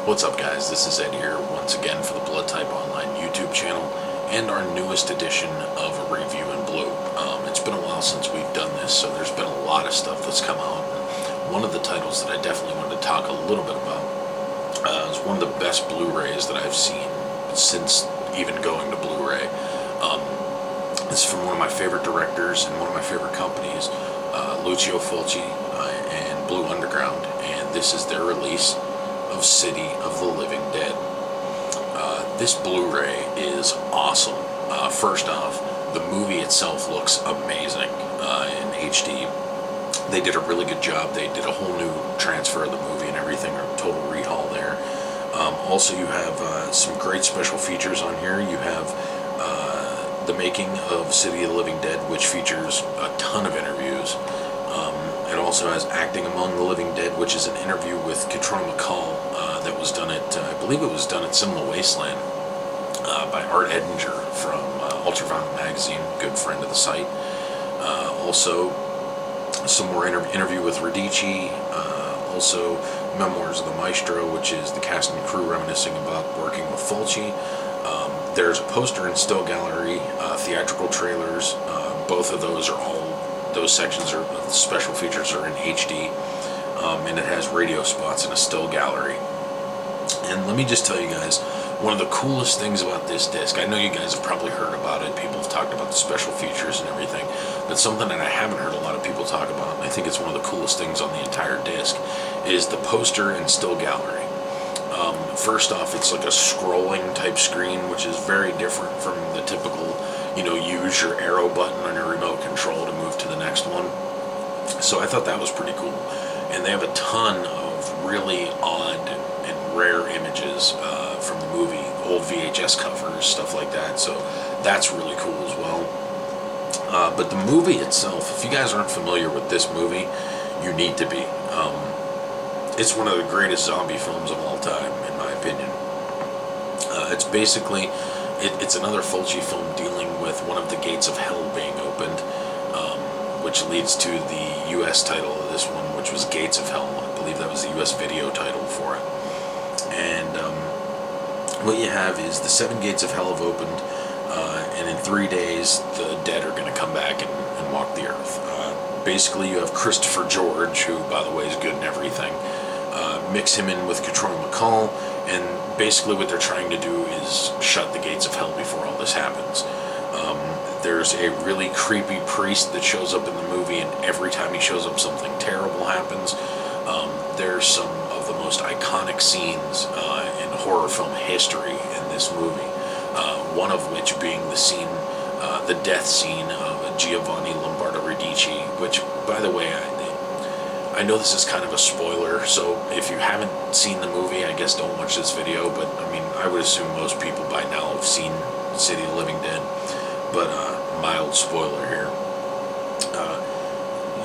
What's up, guys? This is Ed here once again for the Blood Type Online YouTube channel and our newest edition of a review in blue. It's been a while since we've done this, so there's been a lot of stuff that's come out. One of the titles that I definitely wanted to talk a little bit about is one of the best Blu-rays that I've seen since even going to Blu-ray. It's from one of my favorite directors and one of my favorite companies, Lucio Fulci and Blue Underground, and this is their release of City of the Living Dead. This Blu-ray is awesome. First off, the movie itself looks amazing in HD. They did a really good job. They did a whole new transfer of the movie and everything, or total rehaul there. Also, you have some great special features on here. You have the making of City of the Living Dead, which features a ton of interviews. It also has Acting Among the Living Dead, which is an interview with Katrina McCall that was done at, I believe it was done at Cinema Wasteland by Art Edinger from Ultraviolet Magazine, good friend of the site. Also, some more interview with Radici, also Memoirs of the Maestro, which is the cast and crew reminiscing about working with Fulci. There's a poster and still gallery, theatrical trailers. Both of those are all, those sections are special features are in HD, and it has radio spots and a still gallery. And let me just tell you guys, one of the coolest things about this disc, I know you guys have probably heard about it, people have talked about the special features and everything, but something that I haven't heard a lot of people talk about, and I think it's one of the coolest things on the entire disc, is the poster and still gallery. First off, it's like a scrolling type screen, which is very different from the typical, you know, use your arrow button on your remote control to move to the next one. So I thought that was pretty cool. And they have a ton of really odd and rare images from the movie, old VHS covers, stuff like that. So that's really cool as well. But the movie itself, if you guys aren't familiar with this movie, you need to be. It's one of the greatest zombie films of all time, in my opinion. It's basically, it's another Fulci film dealing with one of the gates of hell being opened, which leads to the U.S. title of this one, which was Gates of Hell. I believe that was the U.S. video title for it. And what you have is the 7 gates of hell have opened, and in 3 days, the dead are going to come back and walk the earth. Basically, you have Christopher George, who, by the way, is good in everything. Mix him in with Katrina McCall, and basically what they're trying to do is shut the gates of hell before all this happens. There's a really creepy priest that shows up in the movie, and every time he shows up, something terrible happens. There's some of the most iconic scenes in horror film history in this movie. One of which being the scene, the death scene of Giovanni Lombardo Radici, which, by the way, I know this is kind of a spoiler, so if you haven't seen the movie, I guess don't watch this video, but I mean, I would assume most people by now have seen City of the Living Dead, but mild spoiler here.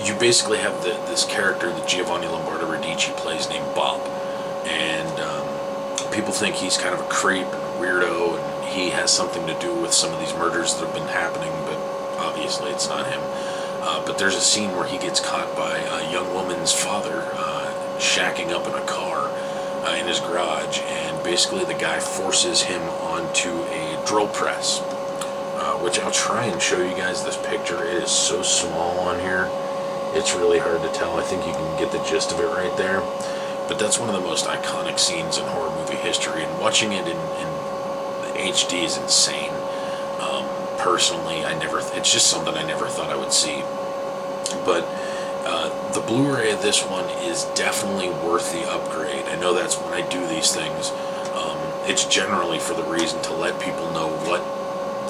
You basically have this character that Giovanni Lombardo Radici plays named Bob, and people think he's kind of a creep and a weirdo, and he has something to do with some of these murders that have been happening, but obviously it's not him. But there's a scene where he gets caught by a young woman's father shacking up in a car in his garage, and basically the guy forces him onto a drill press, which I'll try and show you guys this picture. It is so small on here, it's really hard to tell. I think you can get the gist of it right there. But that's one of the most iconic scenes in horror movie history, and watching it in HD is insane. Personally, it's just something I never thought I would see. But the Blu-ray of this one is definitely worth the upgrade. I know that's when I do these things. It's generally for the reason to let people know what,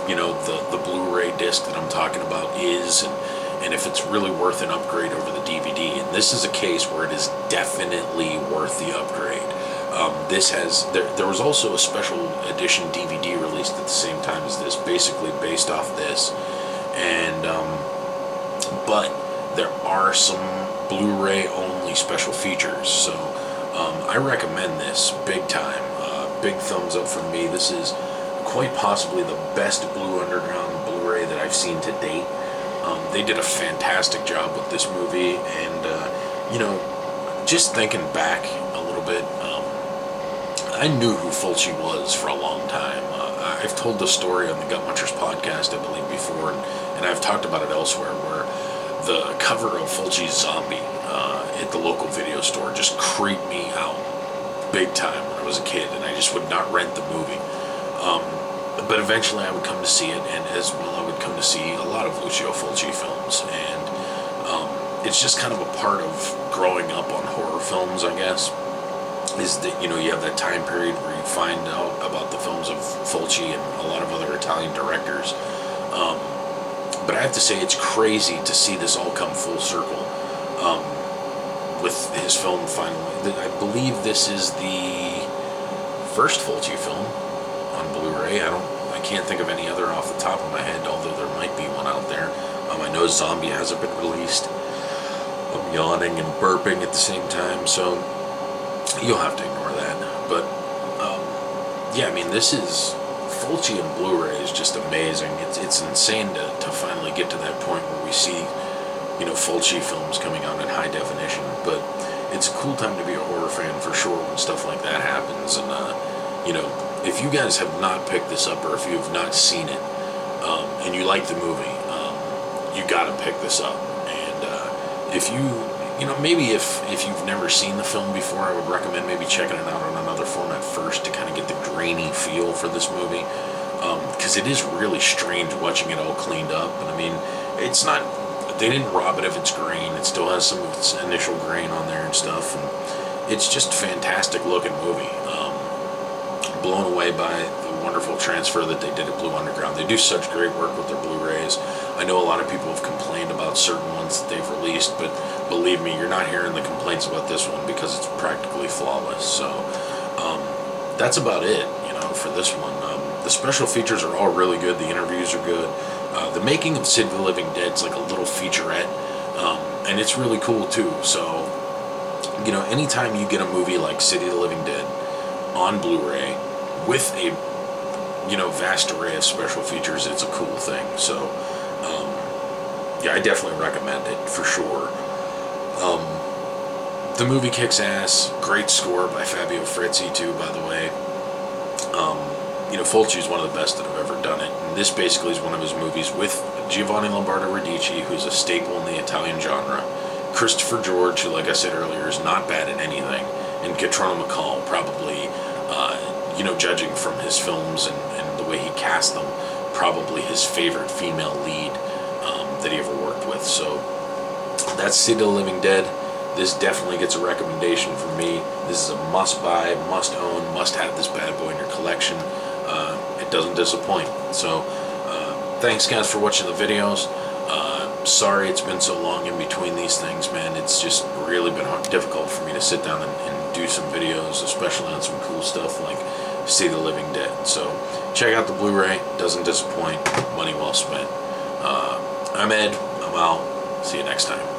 you know, the Blu-ray disc that I'm talking about is, and if it's really worth an upgrade over the DVD. And this is a case where it is definitely worth the upgrade. There was also a special edition DVD released at the same time as this, basically based off this, and but there are some Blu-ray only special features, so I recommend this big time. Big thumbs up from me. This is quite possibly the best Blue Underground Blu-ray that I've seen to date. They did a fantastic job with this movie, and you know, just thinking back a little bit, I knew who Fulci was for a long time. I've told the story on the Gut Munchers podcast, I believe, before, and I've talked about it elsewhere, where the cover of Fulci's Zombie at the local video store just creeped me out big time when I was a kid, and I just would not rent the movie. But eventually I would come to see it, and as well I would come to see a lot of Lucio Fulci films, and it's just kind of a part of growing up on horror films, I guess, is that, you know, you have that time period where you find out about the films of Fulci and a lot of other Italian directors. But I have to say, it's crazy to see this all come full circle with his film finally. I believe this is the first Fulci film on Blu-ray. I can't think of any other off the top of my head, although there might be one out there. I know Zombie hasn't been released. I'm yawning and burping at the same time, so you'll have to ignore that. But yeah, I mean, this is Fulci and Blu-ray is just amazing. It's insane to finally get to that point where we see, you know, Fulci films coming out in high definition. But it's a cool time to be a horror fan for sure when stuff like that happens. And you know, if you guys have not picked this up, or if you have not seen it and you like the movie, you got to pick this up. And if you know, maybe if you've never seen the film before, I would recommend maybe checking it out on another format first to kind of get the grainy feel for this movie, because it is really strange watching it all cleaned up. And I mean, it's not, they didn't rob it of its grain. It still has some of its initial grain on there and stuff, and it's just a fantastic looking movie. Blown away by the wonderful transfer that they did at Blue Underground. They do such great work with their Blu-rays. I know a lot of people have complained about certain ones that they've released, but believe me, you're not hearing the complaints about this one because it's practically flawless. So that's about it, you know, for this one. The special features are all really good. The interviews are good. The making of City of the Living Dead is like a little featurette, and it's really cool too. So, you know, anytime you get a movie like City of the Living Dead on Blu-ray with a, you know, vast array of special features, it's a cool thing. So yeah, I definitely recommend it for sure. The movie kicks ass. Great score by Fabio Frizzi too, by the way. You know, Fulci is one of the best that have ever done it, and this basically is one of his movies with Giovanni Lombardo Radici, who's a staple in the Italian genre, Christopher George, who, like I said earlier, is not bad at anything, and Catriona MacColl, probably, you know, judging from his films and the way he cast them, probably his favorite female lead that he ever worked with. So that's City of the Living Dead. This definitely gets a recommendation from me. This is a must-buy, must-own, must-have this bad boy in your collection. It doesn't disappoint. So thanks, guys, for watching the videos. Sorry it's been so long in between these things, man. It's just really been difficult for me to sit down and do some videos, especially on some cool stuff like City of the Living Dead. So check out the Blu-ray. Doesn't disappoint. Money well spent. I'm Ed. I'm out. See you next time.